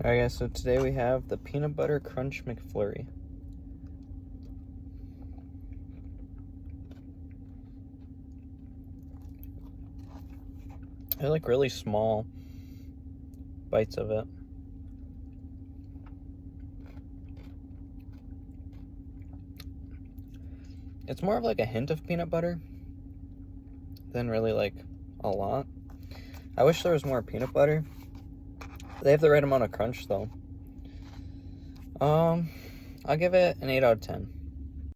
Alright guys, so today we have the Peanut Butter Crunch McFlurry. They're like really small bites of it. It's more of like a hint of peanut butter than really like a lot. I wish there was more peanut butter. They have the right amount of crunch though. I'll give it an 8 out of 10.